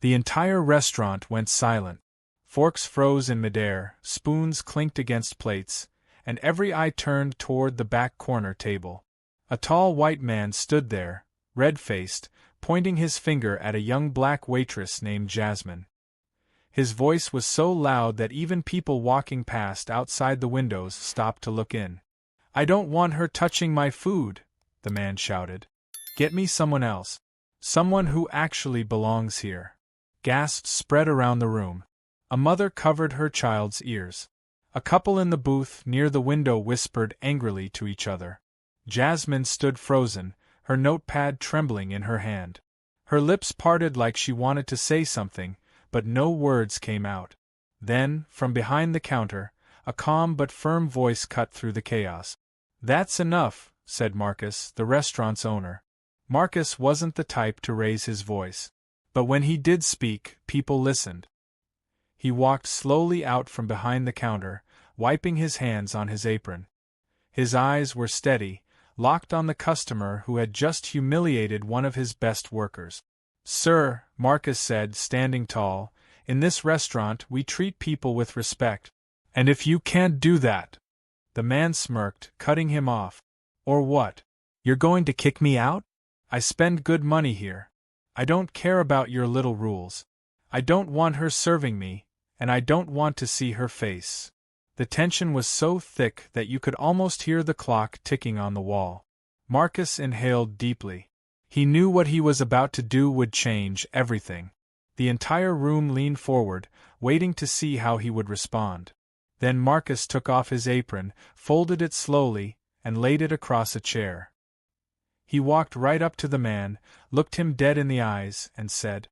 The entire restaurant went silent. Forks froze in midair, spoons clinked against plates, and every eye turned toward the back corner table. A tall white man stood there, red-faced, pointing his finger at a young black waitress named Jasmine. His voice was so loud that even people walking past outside the windows stopped to look in. "I don't want her touching my food," the man shouted. "Get me someone else. Someone who actually belongs here." Gasps spread around the room. A mother covered her child's ears. A couple in the booth near the window whispered angrily to each other. Jasmine stood frozen, her notepad trembling in her hand. Her lips parted like she wanted to say something, but no words came out. Then, from behind the counter, a calm but firm voice cut through the chaos. "That's enough," said Marcus, the restaurant's owner. Marcus wasn't the type to raise his voice. But when he did speak, people listened. He walked slowly out from behind the counter, wiping his hands on his apron. His eyes were steady, locked on the customer who had just humiliated one of his best workers. "Sir," Marcus said, standing tall, "in this restaurant we treat people with respect. And if you can't do that—" The man smirked, cutting him off. "Or what? You're going to kick me out? I spend good money here. I don't care about your little rules. I don't want her serving me, and I don't want to see her face." The tension was so thick that you could almost hear the clock ticking on the wall. Marcus inhaled deeply. He knew what he was about to do would change everything. The entire room leaned forward, waiting to see how he would respond. Then Marcus took off his apron, folded it slowly, and laid it across a chair. He walked right up to the man, looked him dead in the eyes, and said,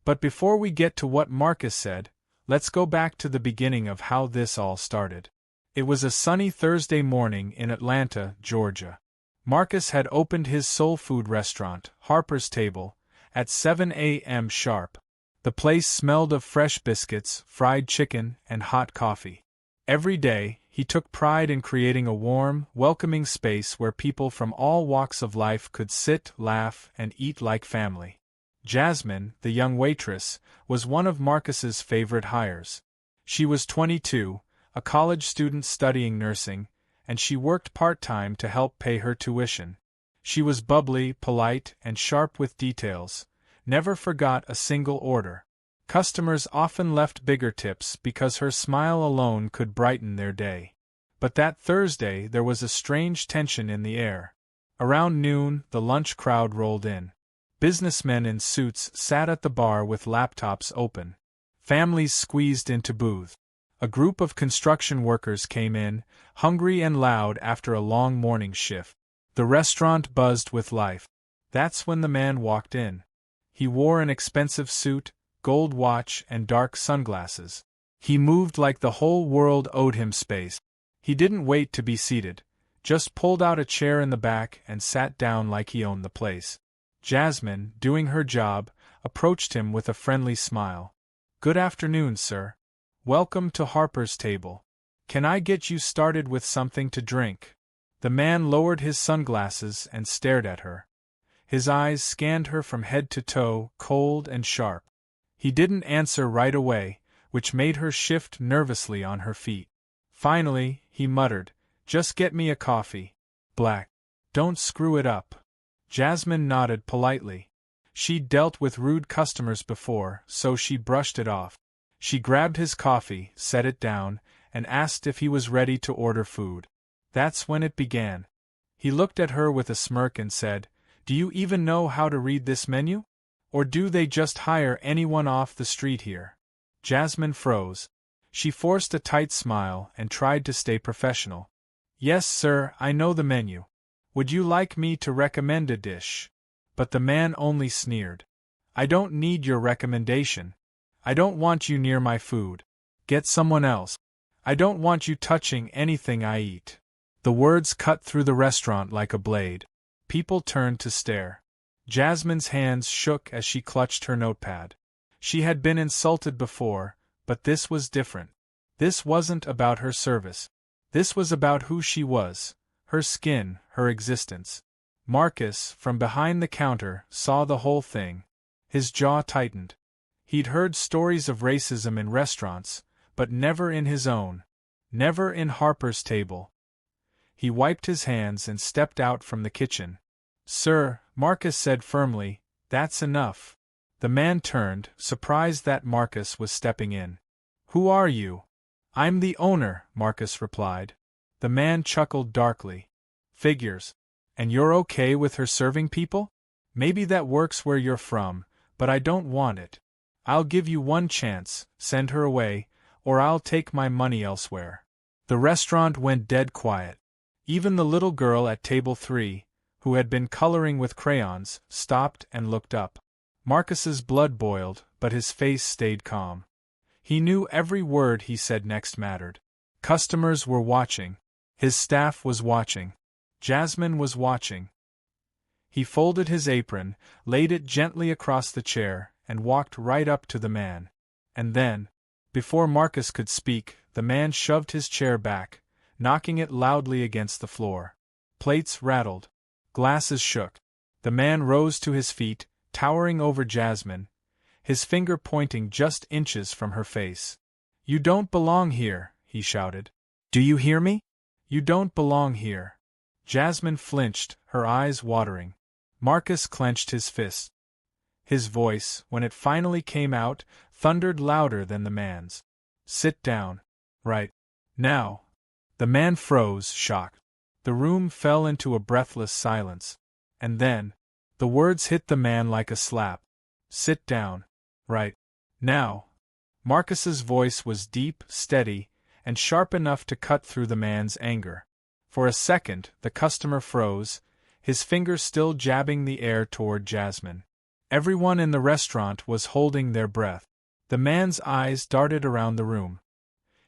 "But before we get to what Marcus said, let's go back to the beginning of how this all started." It was a sunny Thursday morning in Atlanta, Georgia. Marcus had opened his soul food restaurant, Harper's Table, at 7 a.m. sharp. The place smelled of fresh biscuits, fried chicken, and hot coffee. Every day, he took pride in creating a warm, welcoming space where people from all walks of life could sit, laugh, and eat like family. Jasmine, the young waitress, was one of Marcus's favorite hires. She was 22, a college student studying nursing, and she worked part-time to help pay her tuition. She was bubbly, polite, and sharp with details, never forgot a single order. Customers often left bigger tips because her smile alone could brighten their day. But that Thursday there was a strange tension in the air. Around noon, the lunch crowd rolled in. Businessmen in suits sat at the bar with laptops open. Families squeezed into booths. A group of construction workers came in, hungry and loud after a long morning shift. The restaurant buzzed with life. That's when the man walked in. He wore an expensive suit, gold watch, and dark sunglasses. He moved like the whole world owed him space. He didn't wait to be seated, just pulled out a chair in the back and sat down like he owned the place. Jasmine, doing her job, approached him with a friendly smile. "Good afternoon, sir. Welcome to Harper's Table. Can I get you started with something to drink?" The man lowered his sunglasses and stared at her. His eyes scanned her from head to toe, cold and sharp. He didn't answer right away, which made her shift nervously on her feet. Finally, he muttered, "Just get me a coffee. Black. Don't screw it up." Jasmine nodded politely. She'd dealt with rude customers before, so she brushed it off. She grabbed his coffee, set it down, and asked if he was ready to order food. That's when it began. He looked at her with a smirk and said, "Do you even know how to read this menu? Or do they just hire anyone off the street here?" Jasmine froze. She forced a tight smile and tried to stay professional. "Yes, sir, I know the menu. Would you like me to recommend a dish?" But the man only sneered. "I don't need your recommendation. I don't want you near my food. Get someone else. I don't want you touching anything I eat." The words cut through the restaurant like a blade. People turned to stare. Jasmine's hands shook as she clutched her notepad. She had been insulted before, but this was different. This wasn't about her service. This was about who she was, her skin, her existence. Marcus, from behind the counter, saw the whole thing. His jaw tightened. He'd heard stories of racism in restaurants, but never in his own. Never in Harper's table. He wiped his hands and stepped out from the kitchen. "Sir," Marcus said firmly, "that's enough." The man turned, surprised that Marcus was stepping in. "Who are you?" "I'm the owner," Marcus replied. The man chuckled darkly. "Figures. And you're okay with her serving people? Maybe that works where you're from, but I don't want it. I'll give you one chance, send her away, or I'll take my money elsewhere." The restaurant went dead quiet. Even the little girl at table 3, who had been coloring with crayons, stopped and looked up. Marcus's blood boiled, but his face stayed calm. He knew every word he said next mattered. Customers were watching. His staff was watching. Jasmine was watching. He folded his apron, laid it gently across the chair, and walked right up to the man. And then, before Marcus could speak, the man shoved his chair back, knocking it loudly against the floor. Plates rattled. Glasses shook. The man rose to his feet, towering over Jasmine, his finger pointing just inches from her face. "You don't belong here," he shouted. "Do you hear me? You don't belong here." Jasmine flinched, her eyes watering. Marcus clenched his fist. His voice, when it finally came out, thundered louder than the man's. "Sit down. Right now." The man froze, shocked. The room fell into a breathless silence. And then, the words hit the man like a slap. "Sit down. Right now." Marcus's voice was deep, steady, and sharp enough to cut through the man's anger. For a second, the customer froze, his fingers still jabbing the air toward Jasmine. Everyone in the restaurant was holding their breath. The man's eyes darted around the room.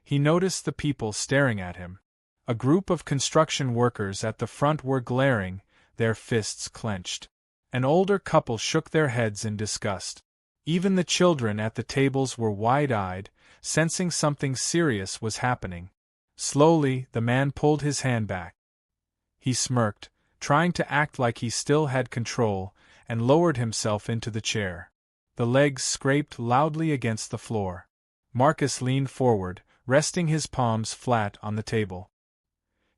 He noticed the people staring at him. A group of construction workers at the front were glaring, their fists clenched. An older couple shook their heads in disgust. Even the children at the tables were wide-eyed, sensing something serious was happening. Slowly, the man pulled his hand back. He smirked, trying to act like he still had control, and lowered himself into the chair. The legs scraped loudly against the floor. Marcus leaned forward, resting his palms flat on the table.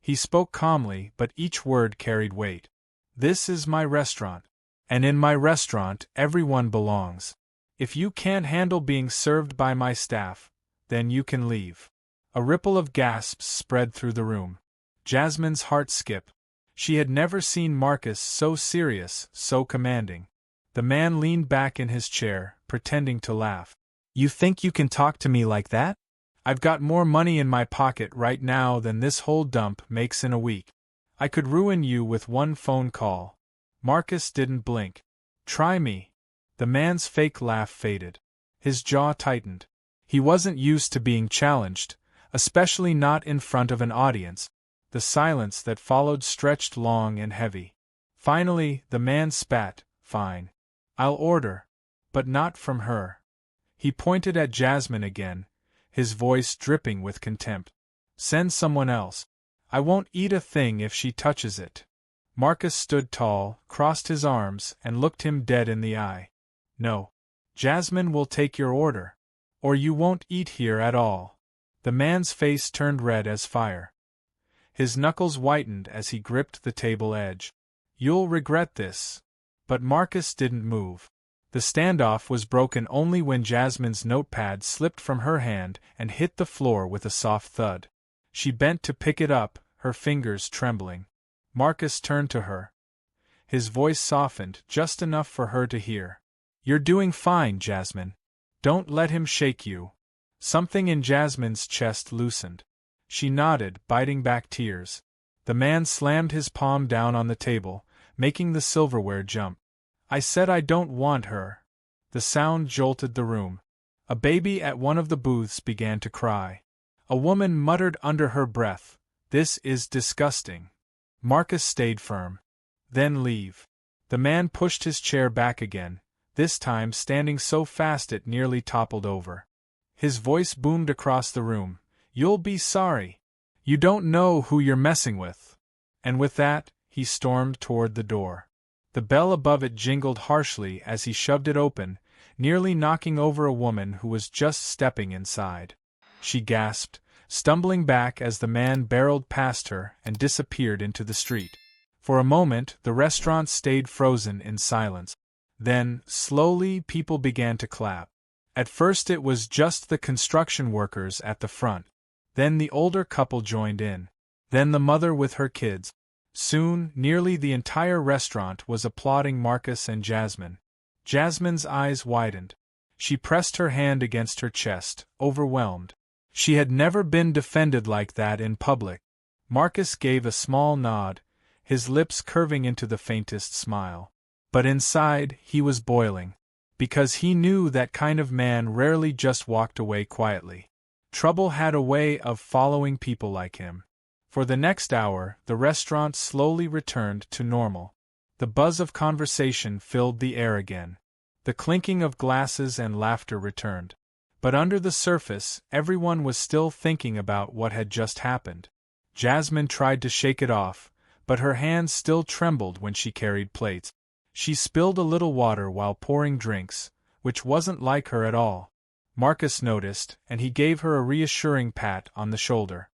He spoke calmly, but each word carried weight. "This is my restaurant. And in my restaurant, everyone belongs. If you can't handle being served by my staff, then you can leave." A ripple of gasps spread through the room. Jasmine's heart skipped. She had never seen Marcus so serious, so commanding. The man leaned back in his chair, pretending to laugh. "You think you can talk to me like that? I've got more money in my pocket right now than this whole dump makes in a week. I could ruin you with one phone call." Marcus didn't blink. "Try me." The man's fake laugh faded. His jaw tightened. He wasn't used to being challenged, especially not in front of an audience. The silence that followed stretched long and heavy. Finally, the man spat, "Fine. I'll order. But not from her." He pointed at Jasmine again, his voice dripping with contempt. "Send someone else. I won't eat a thing if she touches it." Marcus stood tall, crossed his arms, and looked him dead in the eye. "No. Jasmine will take your order. Or you won't eat here at all." The man's face turned red as fire. His knuckles whitened as he gripped the table edge. "You'll regret this." But Marcus didn't move. The standoff was broken only when Jasmine's notepad slipped from her hand and hit the floor with a soft thud. She bent to pick it up, her fingers trembling. Marcus turned to her. His voice softened just enough for her to hear. "You're doing fine, Jasmine. Don't let him shake you." Something in Jasmine's chest loosened. She nodded, biting back tears. The man slammed his palm down on the table, making the silverware jump. "I said I don't want her." The sound jolted the room. A baby at one of the booths began to cry. A woman muttered under her breath, "This is disgusting." Marcus stayed firm. "Then leave." The man pushed his chair back again, this time standing so fast it nearly toppled over. His voice boomed across the room, "You'll be sorry. You don't know who you're messing with." And with that, he stormed toward the door. The bell above it jingled harshly as he shoved it open, nearly knocking over a woman who was just stepping inside. She gasped, stumbling back as the man barreled past her and disappeared into the street. For a moment, the restaurant stayed frozen in silence. Then, slowly, people began to clap. At first it was just the construction workers at the front. Then the older couple joined in. Then the mother with her kids. Soon, nearly the entire restaurant was applauding Marcus and Jasmine. Jasmine's eyes widened. She pressed her hand against her chest, overwhelmed. She had never been defended like that in public. Marcus gave a small nod, his lips curving into the faintest smile. But inside, he was boiling. Because he knew that kind of man rarely just walked away quietly. Trouble had a way of following people like him. For the next hour, the restaurant slowly returned to normal. The buzz of conversation filled the air again. The clinking of glasses and laughter returned. But under the surface, everyone was still thinking about what had just happened. Jasmine tried to shake it off, but her hands still trembled when she carried plates. She spilled a little water while pouring drinks, which wasn't like her at all. Marcus noticed, and he gave her a reassuring pat on the shoulder.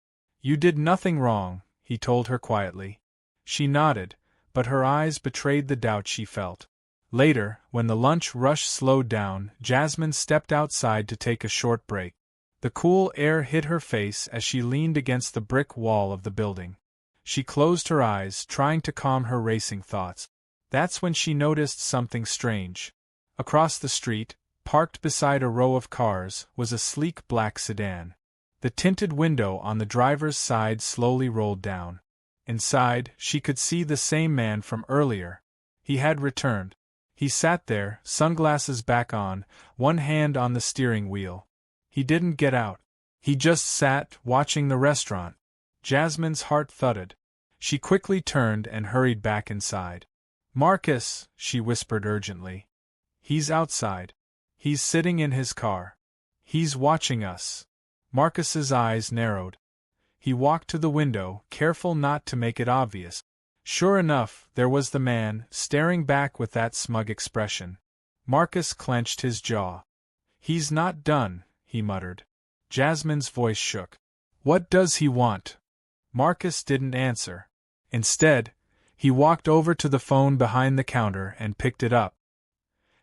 "You did nothing wrong," he told her quietly. She nodded, but her eyes betrayed the doubt she felt. Later, when the lunch rush slowed down, Jasmine stepped outside to take a short break. The cool air hit her face as she leaned against the brick wall of the building. She closed her eyes, trying to calm her racing thoughts. That's when she noticed something strange. Across the street, parked beside a row of cars, was a sleek black sedan. The tinted window on the driver's side slowly rolled down. Inside, she could see the same man from earlier. He had returned. He sat there, sunglasses back on, one hand on the steering wheel. He didn't get out. He just sat, watching the restaurant. Jasmine's heart thudded. She quickly turned and hurried back inside. "Marcus," she whispered urgently. "He's outside. He's sitting in his car. He's watching us." Marcus's eyes narrowed. He walked to the window, careful not to make it obvious. Sure enough, there was the man, staring back with that smug expression. Marcus clenched his jaw. "He's not done," he muttered. Jasmine's voice shook. "What does he want?" Marcus didn't answer. Instead, he walked over to the phone behind the counter and picked it up.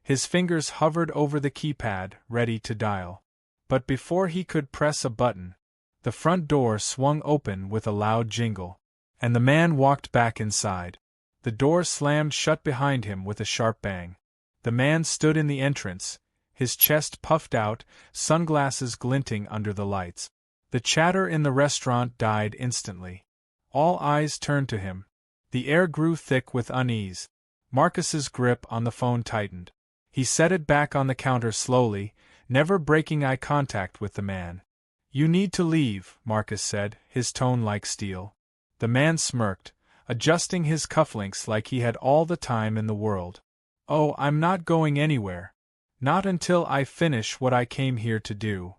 His fingers hovered over the keypad, ready to dial. But before he could press a button, the front door swung open with a loud jingle. And the man walked back inside. The door slammed shut behind him with a sharp bang. The man stood in the entrance, his chest puffed out, sunglasses glinting under the lights. The chatter in the restaurant died instantly. All eyes turned to him. The air grew thick with unease. Marcus's grip on the phone tightened. He set it back on the counter slowly, never breaking eye contact with the man. "You need to leave," Marcus said, his tone like steel. The man smirked, adjusting his cufflinks like he had all the time in the world. "Oh, I'm not going anywhere. Not until I finish what I came here to do."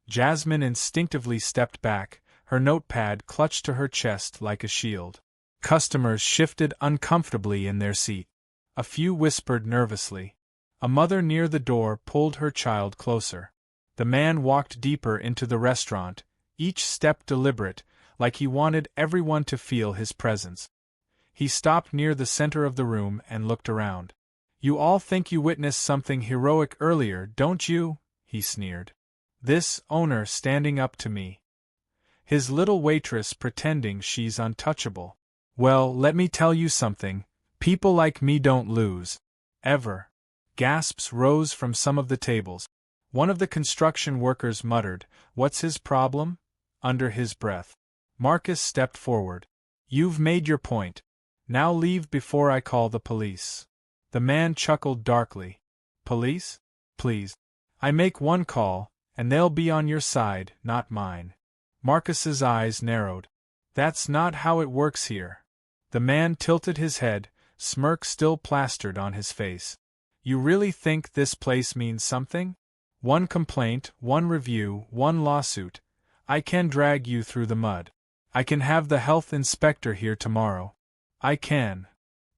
Jasmine instinctively stepped back, her notepad clutched to her chest like a shield. Customers shifted uncomfortably in their seat. A few whispered nervously. A mother near the door pulled her child closer. The man walked deeper into the restaurant, each step deliberate, like he wanted everyone to feel his presence. He stopped near the center of the room and looked around. "You all think you witnessed something heroic earlier, don't you?" he sneered. "This owner standing up to me. His little waitress pretending she's untouchable. Well, let me tell you something, people like me don't lose. Ever." Gasps rose from some of the tables. One of the construction workers muttered, "What's his problem?" under his breath. Marcus stepped forward. "You've made your point. Now leave before I call the police." The man chuckled darkly. "Police? Please. I make one call, and they'll be on your side, not mine." Marcus's eyes narrowed. "That's not how it works here." The man tilted his head, smirk still plastered on his face. "You really think this place means something? One complaint, one review, one lawsuit. I can drag you through the mud. I can have the health inspector here tomorrow. I can."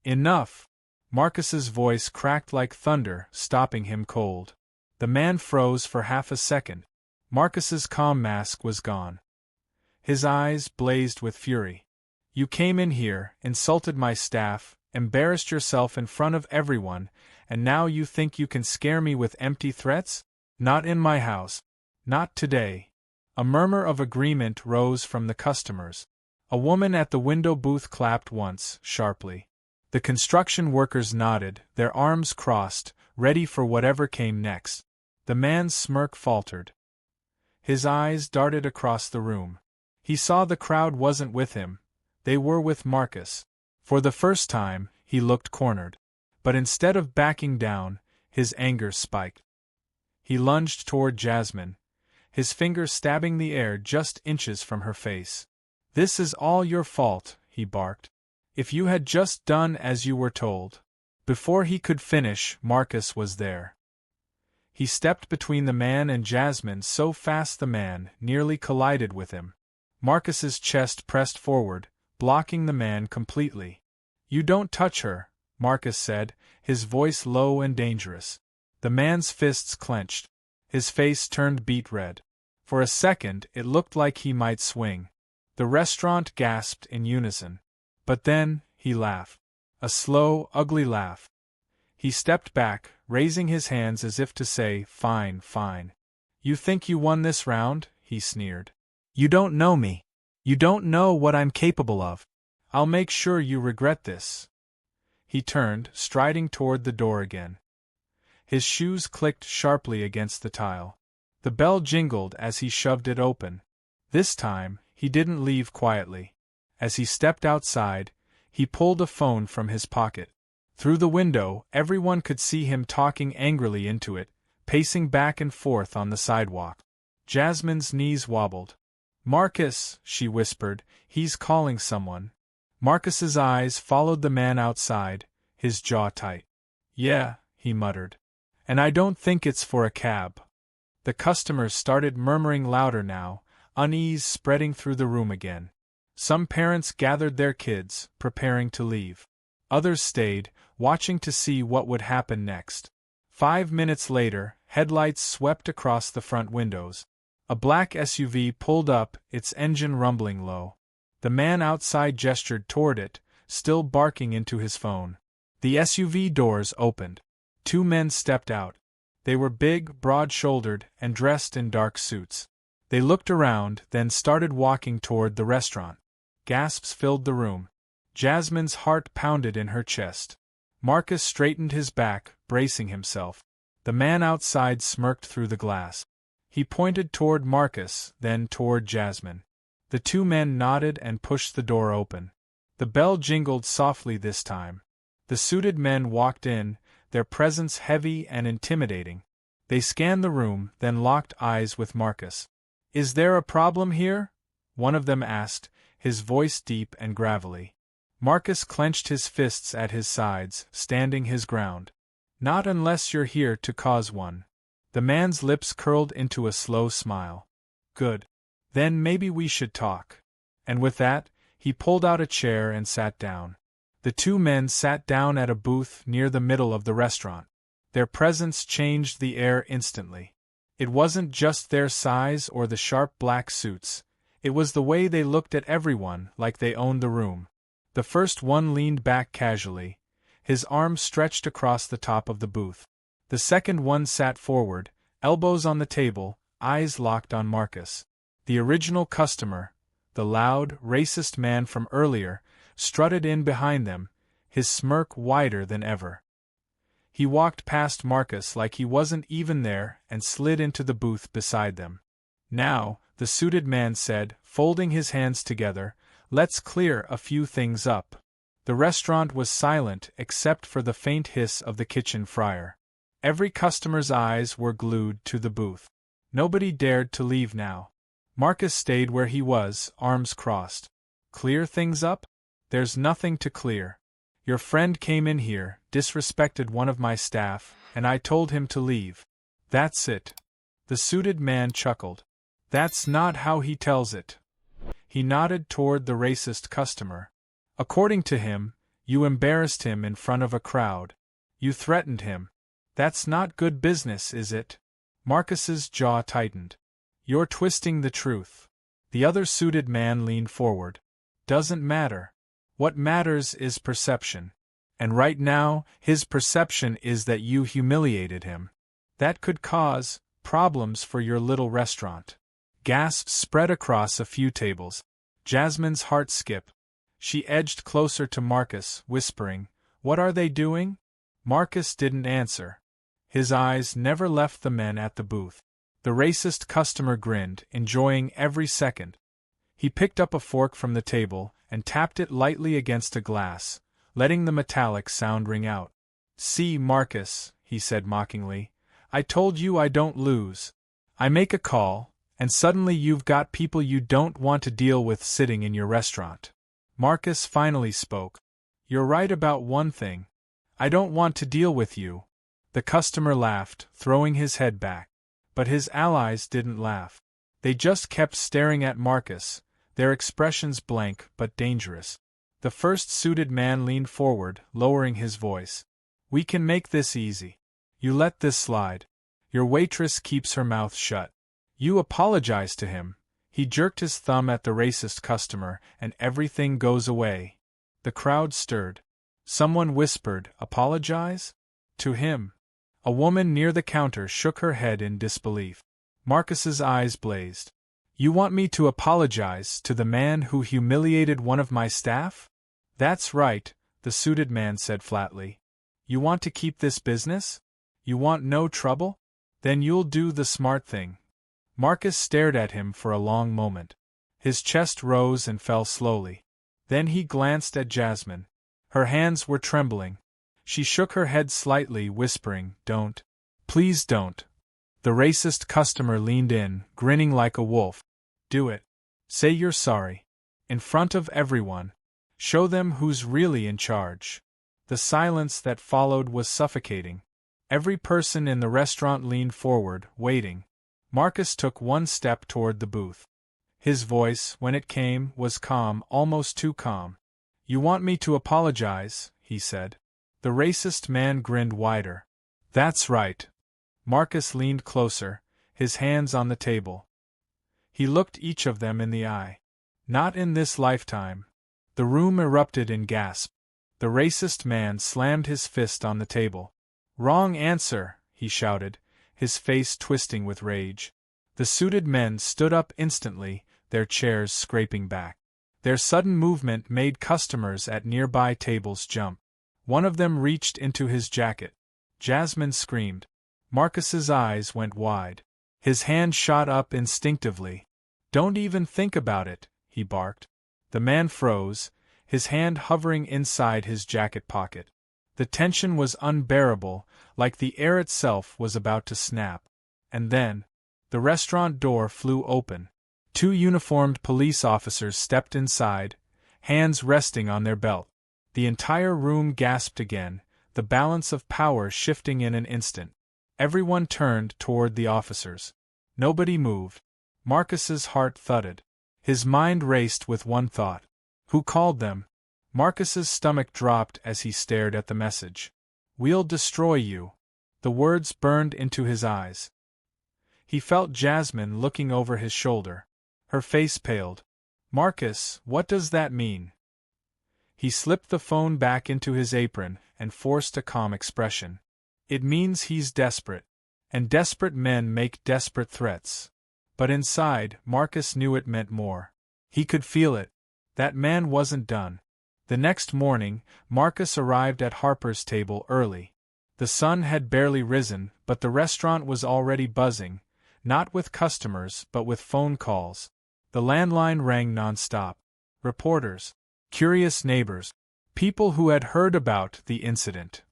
"Enough!" Marcus's voice cracked like thunder, stopping him cold. The man froze for half a second. Marcus's calm mask was gone. His eyes blazed with fury. You came in here, insulted my staff, embarrassed yourself in front of everyone, and now you think you can scare me with empty threats? Not in my house. Not today. A murmur of agreement rose from the customers. A woman at the window booth clapped once, sharply. The construction workers nodded, their arms crossed, ready for whatever came next. The man's smirk faltered. His eyes darted across the room. He saw the crowd wasn't with him. They were with Marcus. For the first time, he looked cornered. But instead of backing down, his anger spiked. He lunged toward Jasmine, his finger stabbing the air just inches from her face. This is all your fault, he barked. If you had just done as you were told. Before he could finish, Marcus was there. He stepped between the man and Jasmine so fast the man nearly collided with him. Marcus's chest pressed forward, blocking the man completely. You don't touch her, Marcus said, his voice low and dangerous. The man's fists clenched. His face turned beet red. For a second it looked like he might swing. The restaurant gasped in unison. But then, he laughed. A slow, ugly laugh. He stepped back, raising his hands as if to say, Fine, fine. You think you won this round? He sneered. You don't know me. You don't know what I'm capable of. I'll make sure you regret this. He turned, striding toward the door again. His shoes clicked sharply against the tile. The bell jingled as he shoved it open. This time, he didn't leave quietly. As he stepped outside, he pulled a phone from his pocket. Through the window, everyone could see him talking angrily into it, pacing back and forth on the sidewalk. Jasmine's knees wobbled. Marcus, she whispered, he's calling someone. Marcus's eyes followed the man outside, his jaw tight. Yeah, he muttered. And I don't think it's for a cab. The customers started murmuring louder now, unease spreading through the room again. Some parents gathered their kids, preparing to leave. Others stayed, watching to see what would happen next. 5 minutes later, headlights swept across the front windows. A black SUV pulled up, its engine rumbling low. The man outside gestured toward it, still barking into his phone. The SUV doors opened. 2 men stepped out. They were big, broad-shouldered, and dressed in dark suits. They looked around, then started walking toward the restaurant. Gasps filled the room. Jasmine's heart pounded in her chest. Marcus straightened his back, bracing himself. The man outside smirked through the glass. He pointed toward Marcus, then toward Jasmine. The 2 men nodded and pushed the door open. The bell jingled softly this time. The suited men walked in, their presence heavy and intimidating. They scanned the room, then locked eyes with Marcus. Is there a problem here? One of them asked, his voice deep and gravelly. Marcus clenched his fists at his sides, standing his ground. Not unless you're here to cause one. The man's lips curled into a slow smile. Good. Then maybe we should talk. And with that, he pulled out a chair and sat down. The 2 men sat down at a booth near the middle of the restaurant. Their presence changed the air instantly. It wasn't just their size or the sharp black suits. It was the way they looked at everyone, like they owned the room. The first one leaned back casually, his arms stretched across the top of the booth. The second one sat forward, elbows on the table, eyes locked on Marcus. The original customer, the loud, racist man from earlier, strutted in behind them, his smirk wider than ever. He walked past Marcus like he wasn't even there and slid into the booth beside them. Now, the suited man said, folding his hands together, let's clear a few things up. The restaurant was silent except for the faint hiss of the kitchen fryer. Every customer's eyes were glued to the booth. Nobody dared to leave now. Marcus stayed where he was, arms crossed. Clear things up? There's nothing to clear. Your friend came in here, disrespected one of my staff, and I told him to leave. That's it. The suited man chuckled. That's not how he tells it. He nodded toward the racist customer. According to him, you embarrassed him in front of a crowd. You threatened him. That's not good business, is it? Marcus's jaw tightened. You're twisting the truth. The other suited man leaned forward. Doesn't matter. What matters is perception. And right now, his perception is that you humiliated him. That could cause problems for your little restaurant. Gasps spread across a few tables. Jasmine's heart skipped. She edged closer to Marcus, whispering, "What are they doing?" Marcus didn't answer. His eyes never left the men at the booth. The racist customer grinned, enjoying every second. He picked up a fork from the table and tapped it lightly against a glass, letting the metallic sound ring out. "See, Marcus," he said mockingly, "I told you I don't lose. I make a call, and suddenly you've got people you don't want to deal with sitting in your restaurant." Marcus finally spoke. "You're right about one thing. I don't want to deal with you." The customer laughed, throwing his head back. But his allies didn't laugh. They just kept staring at Marcus, their expressions blank but dangerous. The first suited man leaned forward, lowering his voice. "We can make this easy. You let this slide. Your waitress keeps her mouth shut. You apologize to him." He jerked his thumb at the racist customer, and everything goes away. The crowd stirred. Someone whispered, "Apologize? To him?" A woman near the counter shook her head in disbelief. Marcus's eyes blazed. "You want me to apologize to the man who humiliated one of my staff?" "That's right," the suited man said flatly. "You want to keep this business? You want no trouble? Then you'll do the smart thing." Marcus stared at him for a long moment. His chest rose and fell slowly. Then he glanced at Jasmine. Her hands were trembling. She shook her head slightly, whispering, "Don't. Please don't." The racist customer leaned in, grinning like a wolf. "Do it. Say you're sorry. In front of everyone. Show them who's really in charge." The silence that followed was suffocating. Every person in the restaurant leaned forward, waiting. Marcus took one step toward the booth. His voice, when it came, was calm, almost too calm. "You want me to apologize," he said. The racist man grinned wider. "That's right." Marcus leaned closer, his hands on the table. He looked each of them in the eye. "Not in this lifetime." The room erupted in gasps. The racist man slammed his fist on the table. "Wrong answer," he shouted, his face twisting with rage. The suited men stood up instantly, their chairs scraping back. Their sudden movement made customers at nearby tables jump. One of them reached into his jacket. Jasmine screamed. Marcus's eyes went wide. His hand shot up instinctively. "Don't even think about it," he barked. The man froze, his hand hovering inside his jacket pocket. The tension was unbearable, like the air itself was about to snap. And then, the restaurant door flew open. 2 uniformed police officers stepped inside, hands resting on their belt. The entire room gasped again, the balance of power shifting in an instant. Everyone turned toward the officers. Nobody moved. Marcus's heart thudded. His mind raced with one thought. Who called them? Marcus's stomach dropped as he stared at the message. "We'll destroy you." The words burned into his eyes. He felt Jasmine looking over his shoulder. Her face paled. "Marcus, what does that mean?" He slipped the phone back into his apron and forced a calm expression. "It means he's desperate. And desperate men make desperate threats." But inside, Marcus knew it meant more. He could feel it. That man wasn't done. The next morning, Marcus arrived at Harper's table early. The sun had barely risen, but the restaurant was already buzzing, not with customers but with phone calls. The landline rang nonstop. Reporters, curious neighbors, people who had heard about the incident.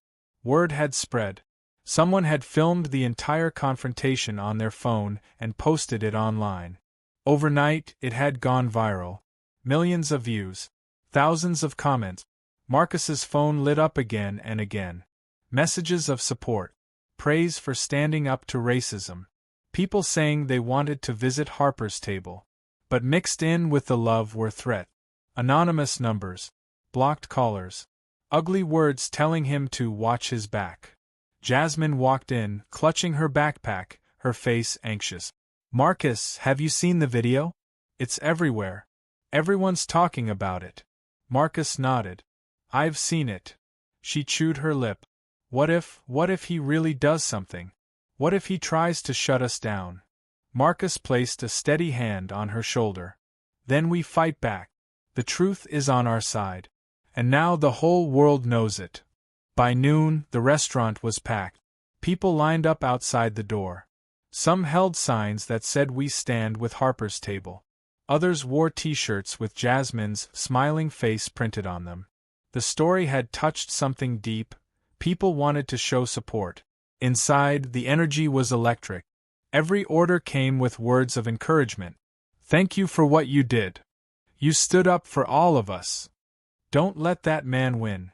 Word had spread. Someone had filmed the entire confrontation on their phone and posted it online. Overnight, it had gone viral. Millions of views. Thousands of comments. Marcus's phone lit up again and again. Messages of support. Praise for standing up to racism. People saying they wanted to visit Harper's table. But mixed in with the love were threats. Anonymous numbers. Blocked callers. Ugly words telling him to watch his back. Jasmine walked in, clutching her backpack, her face anxious. Marcus, have you seen the video? It's everywhere. Everyone's talking about it. Marcus nodded. I've seen it. She chewed her lip. What if he really does something? What if he tries to shut us down? Marcus placed a steady hand on her shoulder. Then we fight back. The truth is on our side. And now the whole world knows it. By noon, the restaurant was packed. People lined up outside the door. Some held signs that said "We stand with Harper's table." Others wore t-shirts with Jasmine's smiling face printed on them. The story had touched something deep. People wanted to show support. Inside, the energy was electric. Every order came with words of encouragement. Thank you for what you did. You stood up for all of us. Don't let that man win.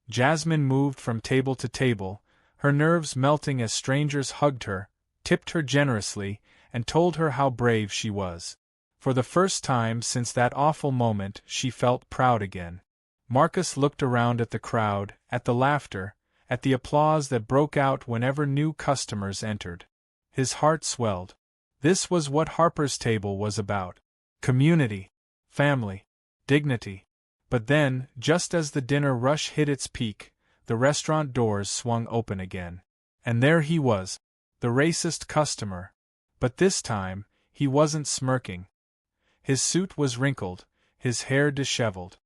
Jasmine moved from table to table, her nerves melting as strangers hugged her, tipped her generously, and told her how brave she was. For the first time since that awful moment, she felt proud again. Marcus looked around at the crowd, at the laughter, at the applause that broke out whenever new customers entered. His heart swelled. This was what Harper's table was about. Community, family, dignity. But then, just as the dinner rush hit its peak, the restaurant doors swung open again. And there he was, the racist customer. But this time, he wasn't smirking. His suit was wrinkled, his hair disheveled.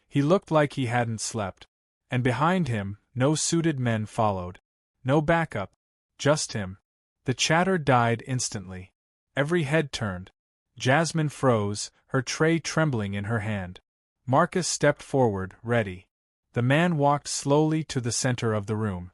He looked like he hadn't slept. And behind him, no suited men followed. No backup, just him. The chatter died instantly. Every head turned. Jasmine froze, her tray trembling in her hand. Marcus stepped forward, ready. The man walked slowly to the center of the room.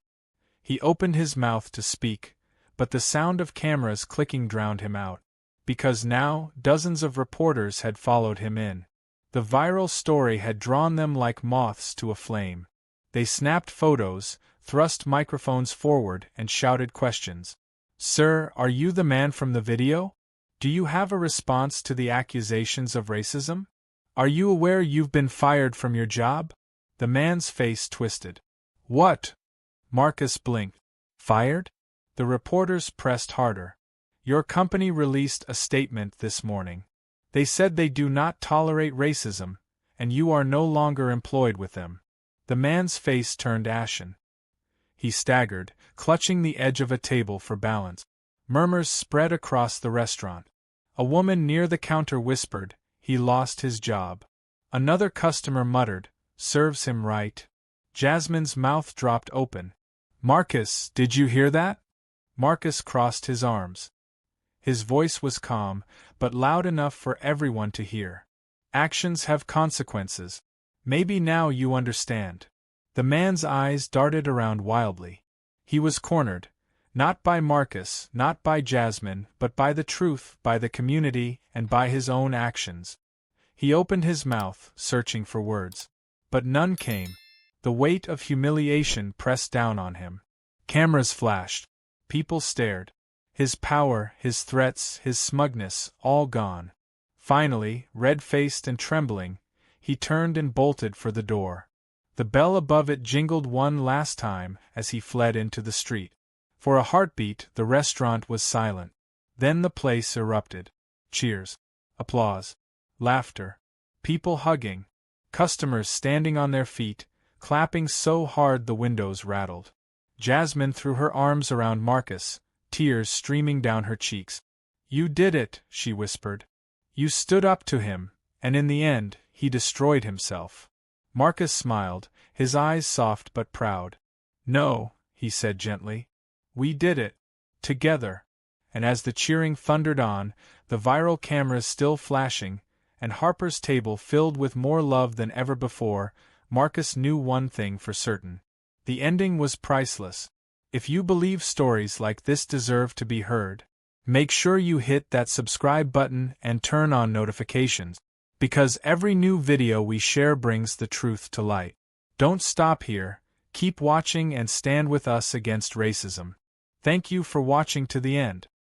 He opened his mouth to speak, but the sound of cameras clicking drowned him out. Because now, dozens of reporters had followed him in. The viral story had drawn them like moths to a flame. They snapped photos, thrust microphones forward, and shouted questions. Sir, are you the man from the video? Do you have a response to the accusations of racism? Are you aware you've been fired from your job? The man's face twisted. What? Marcus blinked. Fired? The reporters pressed harder. Your company released a statement this morning. They said they do not tolerate racism, and you are no longer employed with them. The man's face turned ashen. He staggered, clutching the edge of a table for balance. Murmurs spread across the restaurant. A woman near the counter whispered, "He lost his job." Another customer muttered, "Serves him right." Jasmine's mouth dropped open. Marcus, did you hear that? Marcus crossed his arms. His voice was calm, but loud enough for everyone to hear. Actions have consequences. Maybe now you understand. The man's eyes darted around wildly. He was cornered. Not by Marcus, not by Jasmine, but by the truth, by the community, and by his own actions. He opened his mouth, searching for words. But none came. The weight of humiliation pressed down on him. Cameras flashed. People stared. His power, his threats, his smugness, all gone. Finally, red-faced and trembling, he turned and bolted for the door. The bell above it jingled one last time as he fled into the street. For a heartbeat, the restaurant was silent. Then the place erupted. Cheers. Applause. Laughter. People hugging. Customers standing on their feet, clapping so hard the windows rattled. Jasmine threw her arms around Marcus, tears streaming down her cheeks. You did it, she whispered. You stood up to him, and in the end, he destroyed himself. Marcus smiled, his eyes soft but proud. No, he said gently. We did it. Together. And as the cheering thundered on, the viral cameras still flashing, and Harper's table filled with more love than ever before, Marcus knew one thing for certain. The ending was priceless. If you believe stories like this deserve to be heard, make sure you hit that subscribe button and turn on notifications, because every new video we share brings the truth to light. Don't stop here, keep watching and stand with us against racism. Thank you for watching to the end.